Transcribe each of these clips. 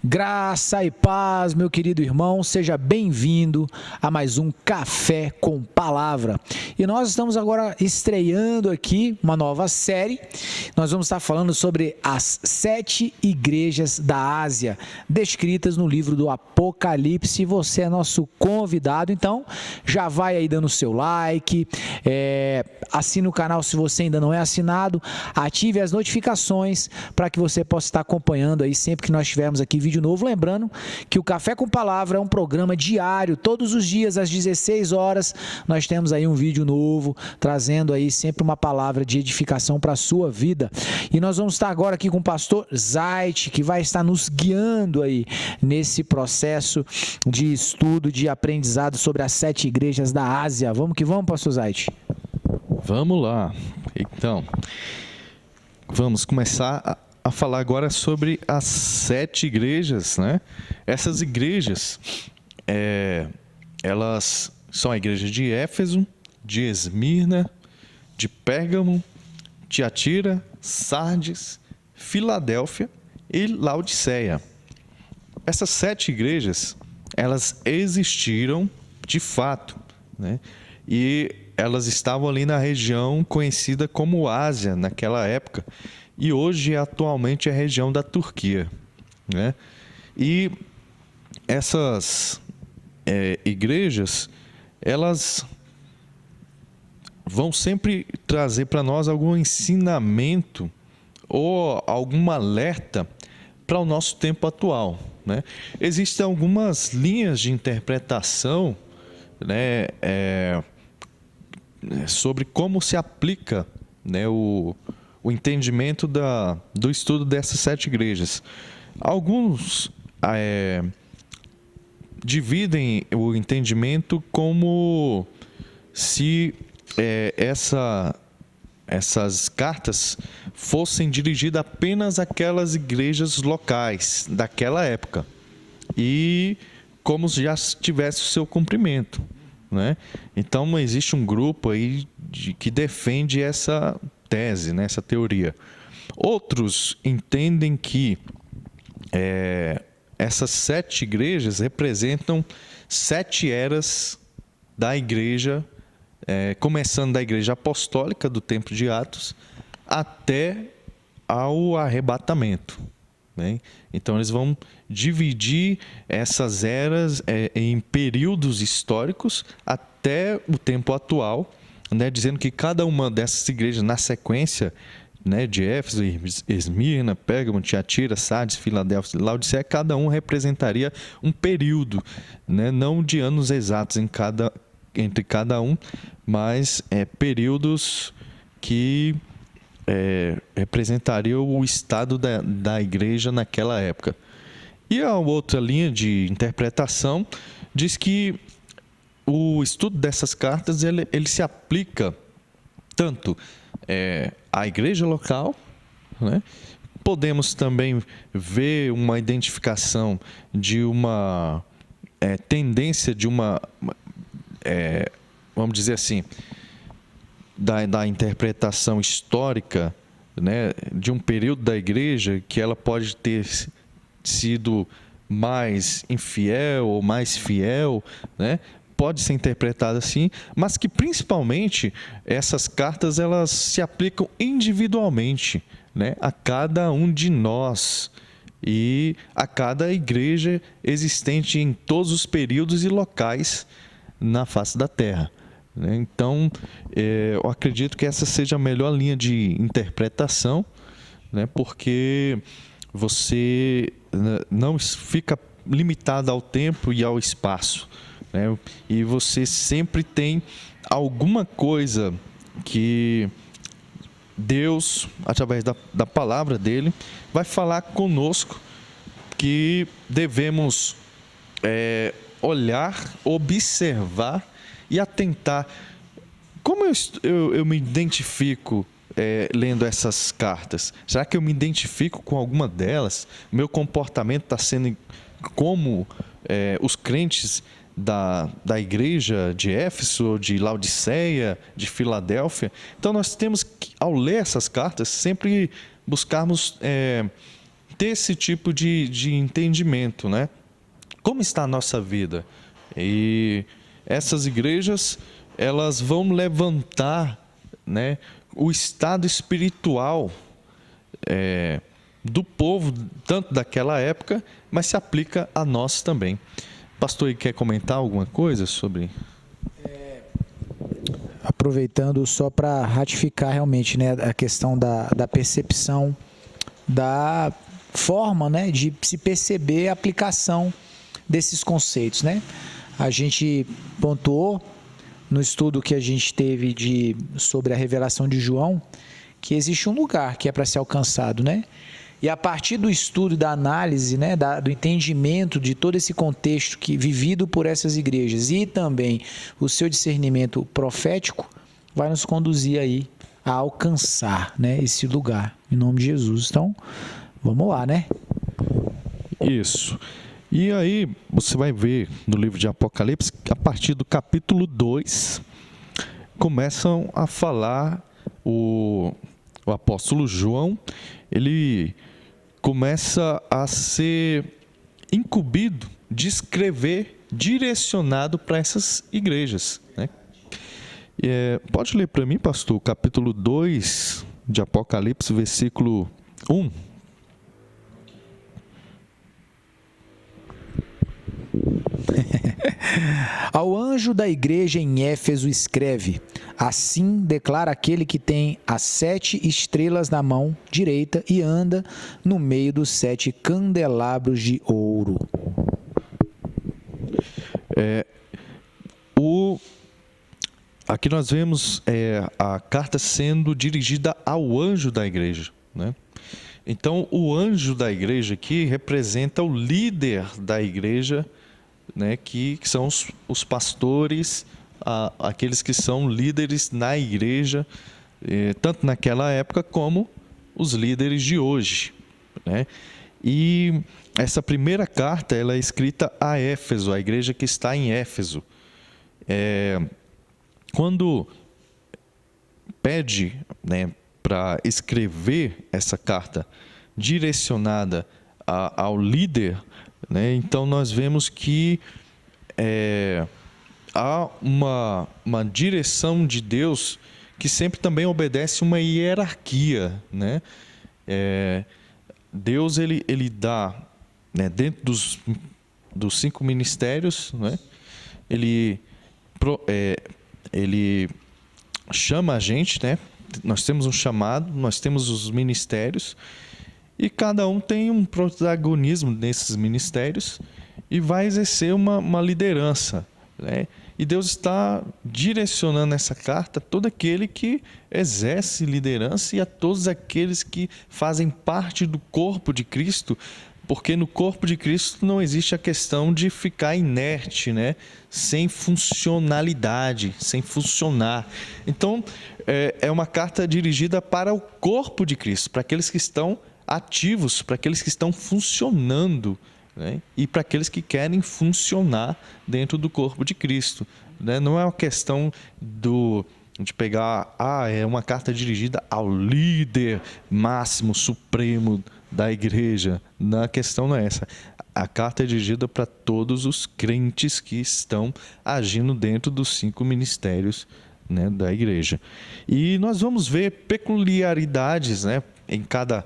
Graça e paz, meu querido irmão, seja bem-vindo a mais um Café com Palavra. E nós estamos agora estreando aqui uma nova série. Nós vamos estar falando sobre as 7 igrejas da Ásia, descritas no livro do Apocalipse. Você é nosso convidado, então já vai aí dando o seu like, assine o canal se você ainda não é assinado, ative as notificações para que você possa estar acompanhando aí sempre que nós tivermos aqui vídeo novo. Lembrando que o Café com Palavra é um programa diário, todos os dias às 16 horas nós temos aí um vídeo novo, trazendo aí sempre uma palavra de edificação para a sua vida. E nós vamos estar agora aqui com o pastor Zait, que vai estar nos guiando aí nesse processo de estudo, de aprendizado sobre as 7 igrejas da Ásia. Vamos que vamos, pastor Zait? Vamos lá. Então, vamos começar a falar agora sobre as 7 igrejas, né? Essas igrejas, elas são a igreja de Éfeso, de Esmirna, de Pérgamo, Tiatira, Sardes, Filadélfia e Laodiceia. Essas 7 igrejas, elas existiram de fato, né? E elas estavam ali na região conhecida como Ásia naquela época, e hoje atualmente é a região da Turquia, né? E essas igrejas, elas vão sempre trazer para nós algum ensinamento ou algum alerta para o nosso tempo atual, né? Existem algumas linhas de interpretação, né, sobre como se aplica, né, o entendimento do estudo dessas 7 igrejas. Alguns dividem o entendimento como se essas cartas fossem dirigidas apenas àquelas igrejas locais daquela época e como se já tivesse o seu cumprimento, né? Então existe um grupo aí que defende essa tese, né, essa teoria. Outros entendem que essas 7 igrejas representam 7 eras da igreja, começando da igreja apostólica do tempo de Atos até ao arrebatamento, né? Então eles vão dividir essas eras em períodos históricos até o tempo atual, né, dizendo que cada uma dessas igrejas na sequência, né, de Éfeso, Esmirna, Pérgamo, Tiatira, Sardes, Filadélfia e Laodiceia, cada um representaria um período, né, não de anos exatos entre cada um, mas períodos que representariam o estado da igreja naquela época. E a outra linha de interpretação diz que o estudo dessas cartas ele se aplica tanto à igreja local, né? Podemos também ver uma identificação de uma tendência de uma, vamos dizer assim, da interpretação histórica, né, de um período da igreja que ela pode ter sido mais infiel ou mais fiel, né? Pode ser interpretada assim, mas que principalmente essas cartas elas se aplicam individualmente, né, a cada um de nós e a cada igreja existente em todos os períodos e locais na face da terra, né? Então, eu acredito que essa seja a melhor linha de interpretação, né, porque você não fica limitado ao tempo e ao espaço, né? E você sempre tem alguma coisa que Deus, através da palavra dele, vai falar conosco, que devemos olhar, observar e atentar. Como eu me identifico lendo essas cartas? Será que eu me identifico com alguma delas? Meu comportamento está sendo como os crentes da igreja de Éfeso, de Laodiceia, de Filadélfia? Então nós temos que, ao ler essas cartas, sempre buscarmos ter esse tipo de entendimento, né? Como está a nossa vida? E essas igrejas, elas vão levantar, né, o estado espiritual do povo, tanto daquela época, mas se aplica a nós também. Pastor, quer comentar alguma coisa sobre? Aproveitando só para ratificar realmente, né, a questão da percepção, da forma, né, de se perceber a aplicação desses conceitos, né? A gente pontuou no estudo que a gente teve sobre a revelação de João que existe um lugar que é para ser alcançado, né? E a partir do estudo e da análise, né, do entendimento de todo esse contexto vivido por essas igrejas e também o seu discernimento profético, vai nos conduzir aí a alcançar, né, esse lugar, em nome de Jesus. Então, vamos lá, né? Isso. E aí, você vai ver no livro de Apocalipse, a partir do capítulo 2, começam a falar o apóstolo João, ele começa a ser incumbido de escrever direcionado para essas igrejas, né? Pode ler para mim, pastor, capítulo 2 de Apocalipse, versículo 1. Ao anjo da igreja em Éfeso escreve: assim declara aquele que tem as 7 estrelas na mão direita e anda no meio dos 7 candelabros de ouro. Aqui nós vemos a carta sendo dirigida ao anjo da igreja, né? Então, o anjo da igreja aqui representa o líder da igreja, né, que são os pastores, aqueles que são líderes na igreja, tanto naquela época como os líderes de hoje, né? E essa primeira carta ela é escrita a Éfeso, a igreja que está em Éfeso. Quando pede, né, para escrever essa carta direcionada ao líder, né, então nós vemos que há uma direção de Deus que sempre também obedece uma hierarquia, né? Deus ele dá, né, dentro dos 5 ministérios, né, ele chama a gente, né? Nós temos um chamado, nós temos os ministérios e cada um tem um protagonismo nesses ministérios e vai exercer uma liderança, né? E Deus está direcionando essa carta a todo aquele que exerce liderança e a todos aqueles que fazem parte do corpo de Cristo, porque no corpo de Cristo não existe a questão de ficar inerte, né? Sem funcionalidade, sem funcionar. Então, é uma carta dirigida para o corpo de Cristo, para aqueles que estão ativos, para aqueles que estão funcionando, né? E para aqueles que querem funcionar dentro do corpo de Cristo, né? Não é uma questão de pegar, é uma carta dirigida ao líder máximo, supremo da igreja. A questão não é essa. A carta é dirigida para todos os crentes que estão agindo dentro dos 5 ministérios, né, da igreja. E nós vamos ver peculiaridades, né, em cada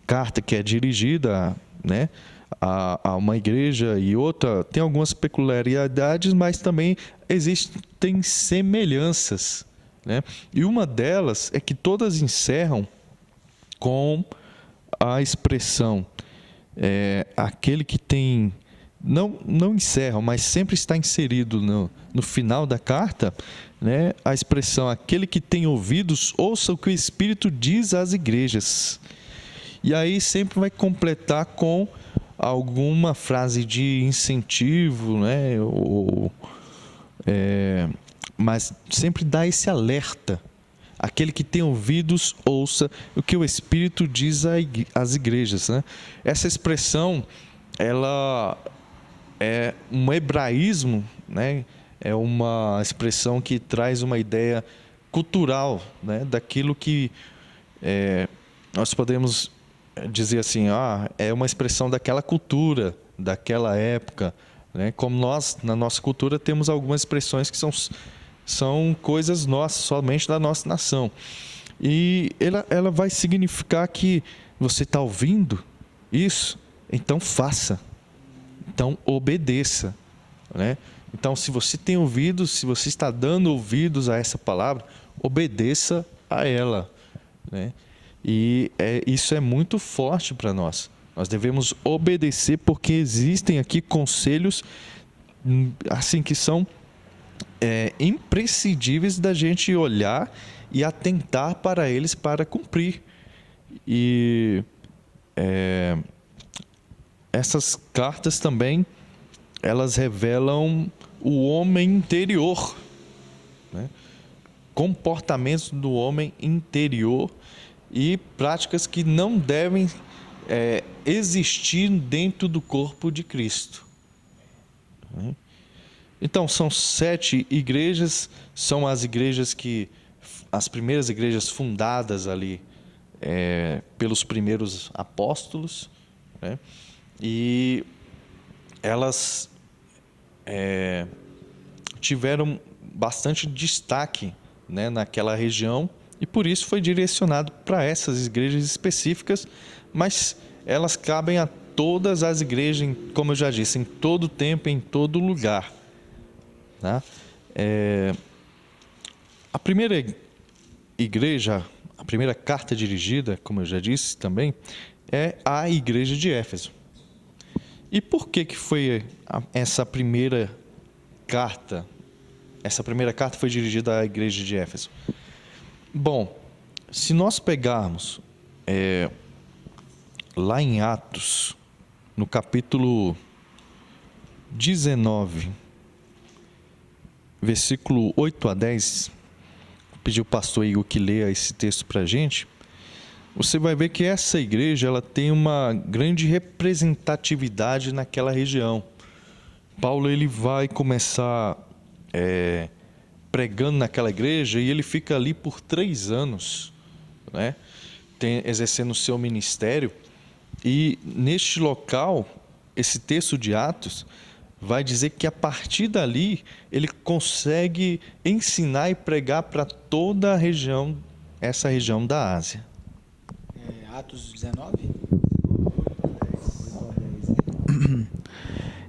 carta que é dirigida, né, a uma igreja e outra. Tem algumas peculiaridades, mas também existem semelhanças, né? E uma delas é que todas encerram com a expressão aquele que tem, não encerram, mas sempre está inserido no final da carta, né, a expressão aquele que tem ouvidos, ouça o que o Espírito diz às igrejas. E aí sempre vai completar com alguma frase de incentivo, né, mas sempre dá esse alerta. Aquele que tem ouvidos, ouça o que o Espírito diz às igrejas, né? Essa expressão, ela é um hebraísmo, né? É uma expressão que traz uma ideia cultural, né, daquilo que nós podemos dizer assim, é uma expressão daquela cultura, daquela época, né? Como nós, na nossa cultura, temos algumas expressões que são coisas nossas, somente da nossa nação. E ela vai significar que você está ouvindo isso, então faça, então obedeça, né? Então, se você tem ouvidos, se você está dando ouvidos a essa palavra, obedeça a ela, né? E isso é muito forte para nós. Nós devemos obedecer porque existem aqui conselhos assim que são imprescindíveis da gente olhar e atentar para eles para cumprir. E essas cartas também, elas revelam o homem interior, né? Comportamentos do homem interior e práticas que não devem existir dentro do corpo de Cristo. Então, são 7 igrejas, são as primeiras igrejas fundadas ali pelos primeiros apóstolos, né? E elas tiveram bastante destaque, né, naquela região, e por isso foi direcionado para essas igrejas específicas, mas elas cabem a todas as igrejas, como eu já disse, em todo tempo, em todo lugar, tá? A primeira igreja, a primeira carta dirigida, como eu já disse também, é a igreja de Éfeso. E por que foi essa primeira carta? Essa primeira carta foi dirigida à igreja de Éfeso. Bom, se nós pegarmos lá em Atos, no capítulo 19, versículo 8 a 10, vou pedir o pastor Igor que leia esse texto para a gente. Você vai ver que essa igreja ela tem uma grande representatividade naquela região. Paulo ele vai começar pregando naquela igreja e ele fica ali por 3 anos, né? Exercendo o seu ministério. E neste local, esse texto de Atos vai dizer que a partir dali ele consegue ensinar e pregar para toda a região, essa região da Ásia. Atos 19?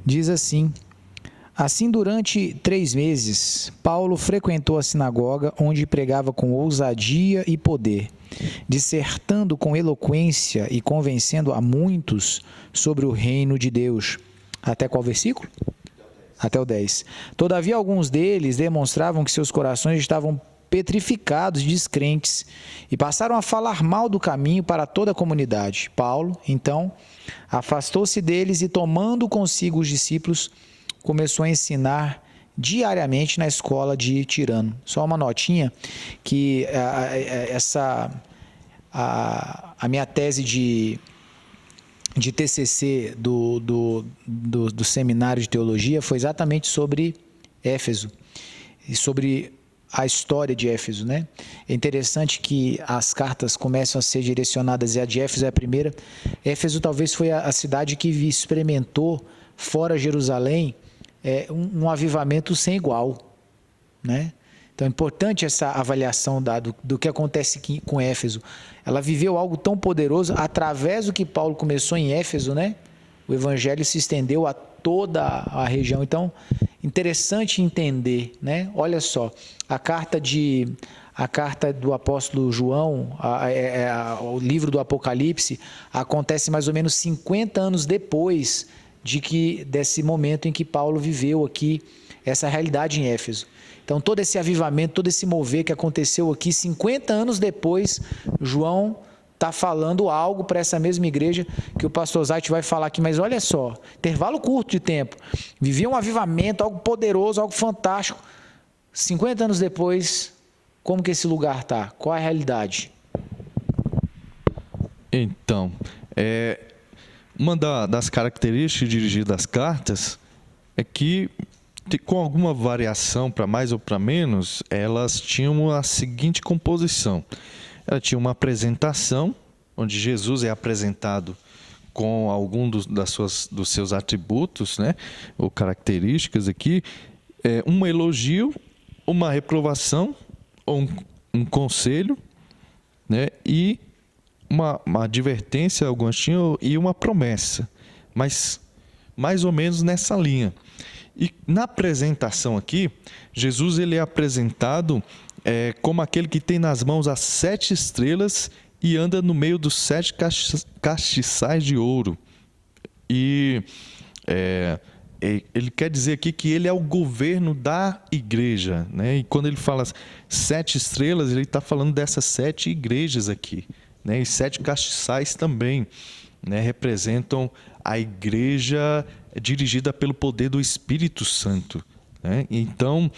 Diz assim: assim, durante 3 meses, Paulo frequentou a sinagoga, onde pregava com ousadia e poder, dissertando com eloquência e convencendo a muitos sobre o reino de Deus. Até qual versículo? Até o 10. Todavia, alguns deles demonstravam que seus corações estavam petrificados e descrentes, e passaram a falar mal do caminho para toda a comunidade. Paulo, então, afastou-se deles e, tomando consigo os discípulos, começou a ensinar diariamente na escola de Tirano. Só uma notinha, que a minha tese de TCC do seminário de teologia foi exatamente sobre Éfeso e sobre a história de Éfeso, né? É interessante que as cartas começam a ser direcionadas, e a de Éfeso é a primeira. Éfeso talvez foi a cidade que experimentou, fora Jerusalém, um avivamento sem igual, né? Então é importante essa avaliação do que acontece aqui com Éfeso. Ela viveu algo tão poderoso, através do que Paulo começou em Éfeso, né? O evangelho se estendeu a toda a região. Então, interessante entender, né? Olha só, a carta do apóstolo João, o livro do Apocalipse, acontece mais ou menos 50 anos depois desse momento em que Paulo viveu aqui essa realidade em Éfeso. Então, todo esse avivamento, todo esse mover que aconteceu aqui, 50 anos depois, João está falando algo para essa mesma igreja que o pastor Zait vai falar aqui. Mas olha só, intervalo curto de tempo, vivia um avivamento, algo poderoso, algo fantástico. 50 anos depois, como que esse lugar está? Qual é a realidade? Então, uma das características de dirigir das cartas é que, com alguma variação para mais ou para menos, elas tinham a seguinte composição. Ela tinha uma apresentação, onde Jesus é apresentado com algum dos seus atributos, né, ou características aqui, um elogio, uma reprovação, ou um conselho, né, e uma advertência, alguns tinham, e uma promessa, mas mais ou menos nessa linha. E na apresentação aqui, Jesus ele é apresentado como aquele que tem nas mãos as 7 estrelas e anda no meio dos 7 castiçais de ouro. E ele quer dizer aqui que ele é o governo da igreja, né? E quando ele fala 7 estrelas, ele está falando dessas 7 igrejas aqui, né? E 7 castiçais também, né? Representam a igreja dirigida pelo poder do Espírito Santo, né? Então,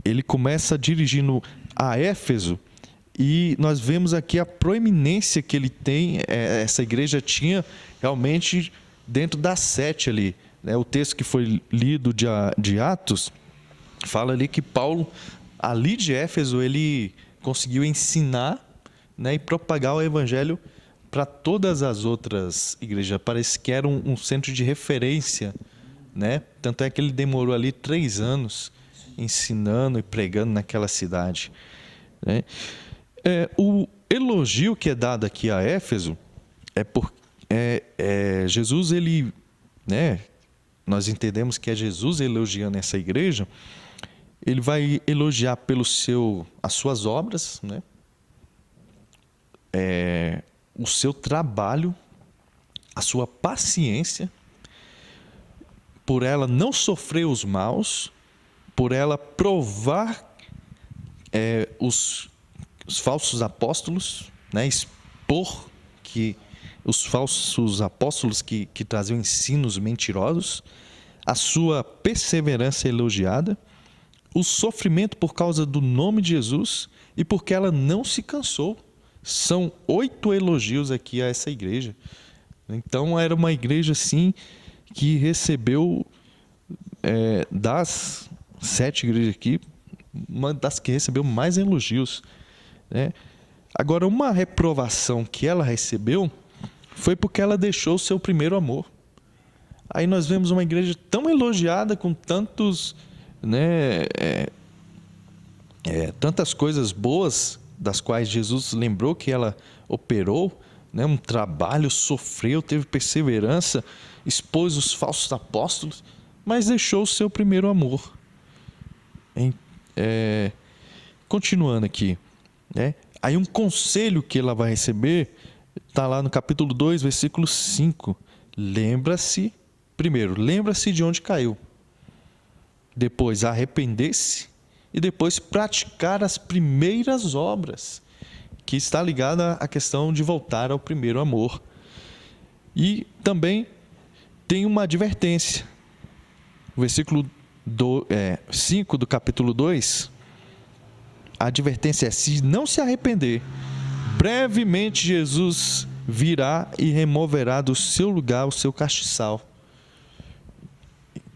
ele começa dirigindo a Éfeso, e nós vemos aqui a proeminência que ele tem, essa igreja tinha realmente dentro das 7 ali, né? O texto que foi lido de Atos fala ali que Paulo, ali de Éfeso, ele conseguiu ensinar, né, e propagar o evangelho para todas as outras igrejas. Parece que era um centro de referência, né? Tanto é que ele demorou ali 3 anos ensinando e pregando naquela cidade, né? O elogio que é dado aqui a Éfeso Jesus, ele, né? Nós entendemos que é Jesus elogiando essa igreja. Ele vai elogiar as suas obras, né? O seu trabalho, a sua paciência, por ela não sofrer os maus, por ela provar os falsos apóstolos, né? Expor que os falsos apóstolos que traziam ensinos mentirosos, a sua perseverança elogiada, o sofrimento por causa do nome de Jesus e porque ela não se cansou. São 8 elogios aqui a essa igreja. Então, era uma igreja, assim, que recebeu, das 7 igrejas aqui, uma das que recebeu mais elogios, né? Agora, uma reprovação que ela recebeu foi porque ela deixou o seu primeiro amor. Aí nós vemos uma igreja tão elogiada, com tantos, né, tantas coisas boas, das quais Jesus lembrou que ela operou, né, um trabalho, sofreu, teve perseverança, expôs os falsos apóstolos, mas deixou o seu primeiro amor. Continuando aqui, né? Aí um conselho que ela vai receber está lá no capítulo 2, versículo 5. Lembra-se de onde caiu. Depois, arrepender-se. E depois, praticar as primeiras obras, que está ligada à questão de voltar ao primeiro amor. E também tem uma advertência. O versículo 5 do capítulo 2, a advertência é: se não se arrepender, brevemente Jesus virá e removerá do seu lugar o seu castiçal.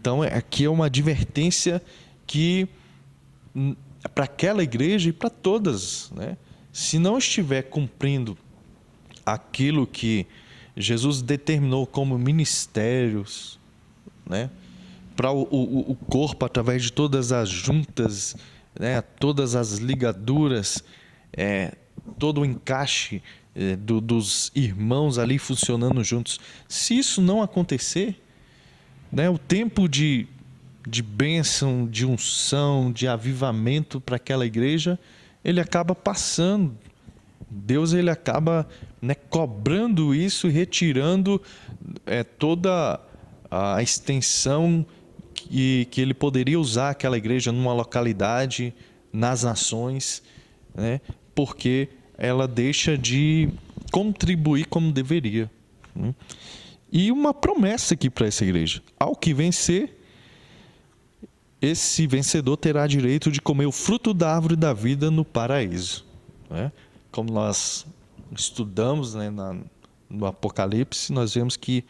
Então, aqui é uma advertência que, para aquela igreja e para todas, né? Se não estiver cumprindo aquilo que Jesus determinou como ministérios, né, para o corpo, através de todas as juntas, né, todas as ligaduras, todo o encaixe dos irmãos ali funcionando juntos. Se isso não acontecer, né, o tempo de bênção, de unção, de avivamento para aquela igreja, ele acaba passando. Deus, ele acaba, né, cobrando isso e retirando toda a extensão que ele poderia usar aquela igreja numa localidade, nas nações, né, porque ela deixa de contribuir como deveria, né? E uma promessa aqui para essa igreja: ao que vencer, esse vencedor terá direito de comer o fruto da árvore da vida no paraíso, né? Como nós estudamos, né, no Apocalipse, nós vemos que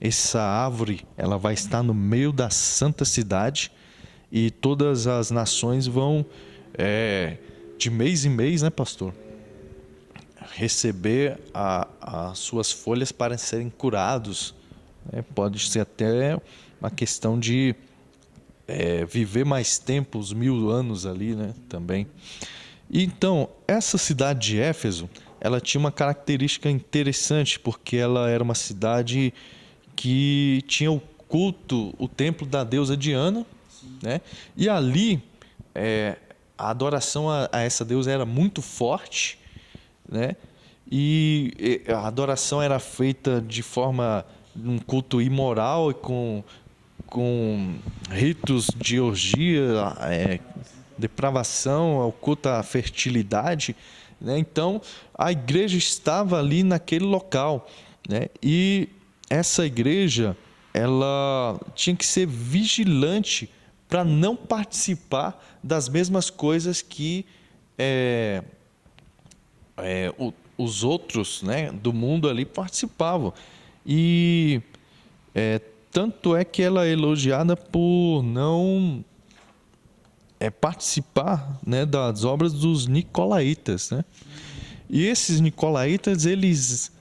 essa árvore, ela vai estar no meio da santa cidade, e todas as nações vão, de mês em mês, né, pastor? receber as suas folhas para serem curados. Pode ser até uma questão de viver mais tempo, os 1000 anos ali, né, também. Então, essa cidade de Éfeso, ela tinha uma característica interessante, porque ela era uma cidade que tinha o culto, o templo da deusa Diana, né? E ali a adoração a essa deusa era muito forte, né? E a adoração era feita de forma, um culto imoral e com ritos de orgia, depravação, o culto à fertilidade, né? Então, a igreja estava ali naquele local, né? E essa igreja, ela tinha que ser vigilante para não participar das mesmas coisas que os outros, né, do mundo ali participavam. E tanto é que ela é elogiada por não participar, né, das obras dos nicolaítas, né? E esses nicolaítas, eles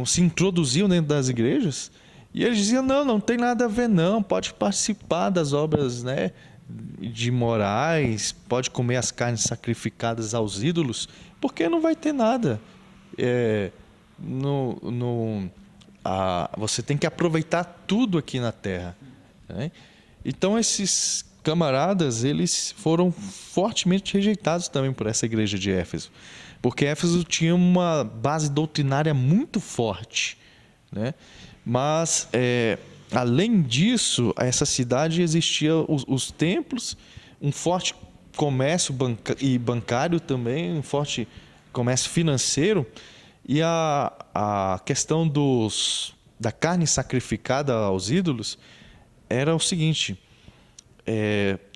se introduziam dentro das igrejas e eles diziam, não tem nada a ver não, pode participar das obras, né, de morais, pode comer as carnes sacrificadas aos ídolos, porque não vai ter nada. Você tem que aproveitar tudo aqui na terra, né? Então esses camaradas, eles foram fortemente rejeitados também por essa igreja de Éfeso, porque Éfeso tinha uma base doutrinária muito forte, né? Mas além disso, essa cidade existia os templos, um forte comércio bancário também, um forte comércio financeiro, e a questão da carne sacrificada aos ídolos era o seguinte: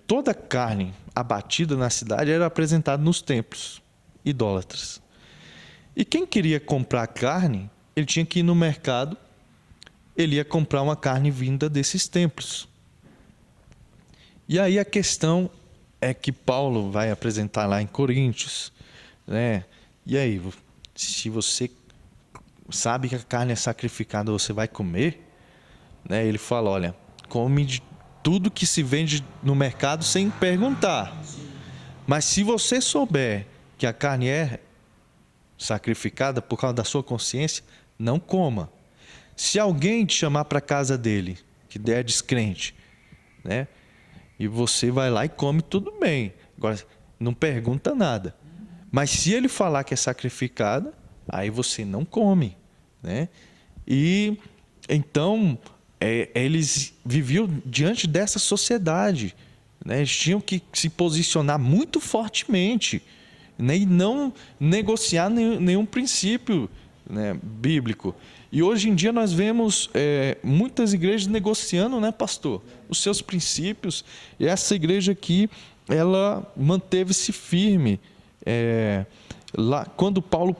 toda carne abatida na cidade era apresentada nos templos idólatras. E quem queria comprar carne, ele tinha que ir no mercado, ele ia comprar uma carne vinda desses templos. E aí a questão é que Paulo vai apresentar lá em Coríntios, né? E aí, se você sabe que a carne é sacrificada, você vai comer, né? Ele fala, olha, come de tudo que se vende no mercado sem perguntar. Mas se você souber que a carne é sacrificada por causa da sua consciência, não coma. Se alguém te chamar para a casa dele, que é descrente, né? E você vai lá e come, tudo bem. Agora, não pergunta nada. Mas se ele falar que é sacrificada, aí você não come, né? E então eles viviam diante dessa sociedade, né? Eles tinham que se posicionar muito fortemente, né? E não negociar nenhum princípio, né, bíblico. E hoje em dia nós vemos muitas igrejas negociando, né, pastor, os seus princípios. E essa igreja aqui, ela manteve-se firme. Lá, quando Paulo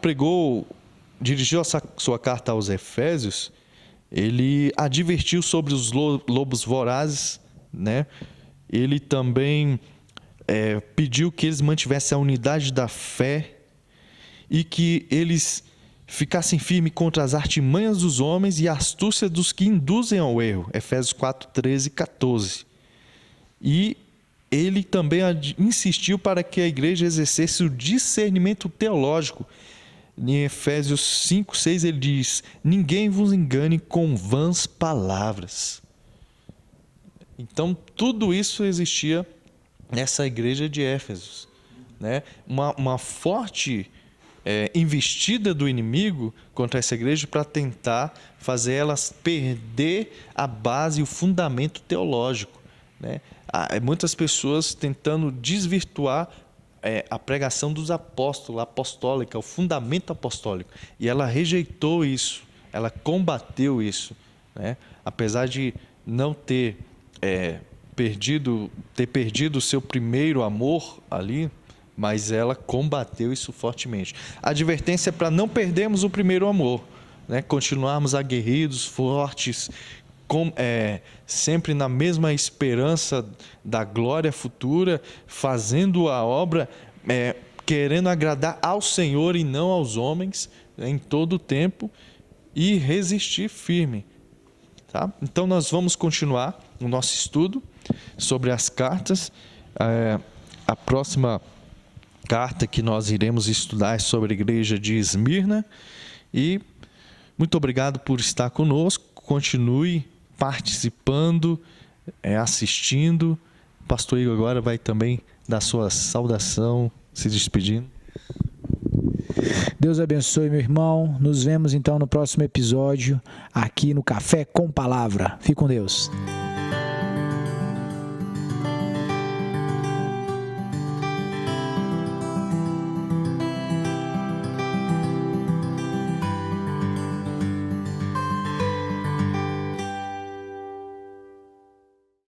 dirigiu a sua carta aos Efésios, ele advertiu sobre os lobos vorazes, né? Ele também pediu que eles mantivessem a unidade da fé e que eles ficassem firmes contra as artimanhas dos homens e a astúcia dos que induzem ao erro. Efésios 4, 13 e 14. E ele também insistiu para que a igreja exercesse o discernimento teológico. Em Efésios 5, 6 ele diz: ninguém vos engane com vãs palavras. Então tudo isso existia nessa igreja de Éfeso, né? Uma forte investida do inimigo contra essa igreja para tentar fazer elas perder a base e o fundamento teológico, né? Há muitas pessoas tentando desvirtuar a pregação dos apóstolos, a apostólica, o fundamento apostólico. E ela rejeitou isso, ela combateu isso, né? Apesar de não ter perdido o seu primeiro amor ali, mas ela combateu isso fortemente. A advertência é para não perdermos o primeiro amor, né? Continuarmos aguerridos, fortes, sempre na mesma esperança da glória futura, fazendo a obra querendo agradar ao Senhor e não aos homens, né, em todo o tempo, e resistir firme. Tá? Então nós vamos continuar o nosso estudo sobre as cartas. A próxima carta que nós iremos estudar é sobre a igreja de Esmirna. E muito obrigado por estar conosco. Continue participando, assistindo. O pastor Igor agora vai também dar sua saudação, se despedindo. Deus abençoe, meu irmão. Nos vemos então no próximo episódio aqui no Café com Palavra. Fique com Deus.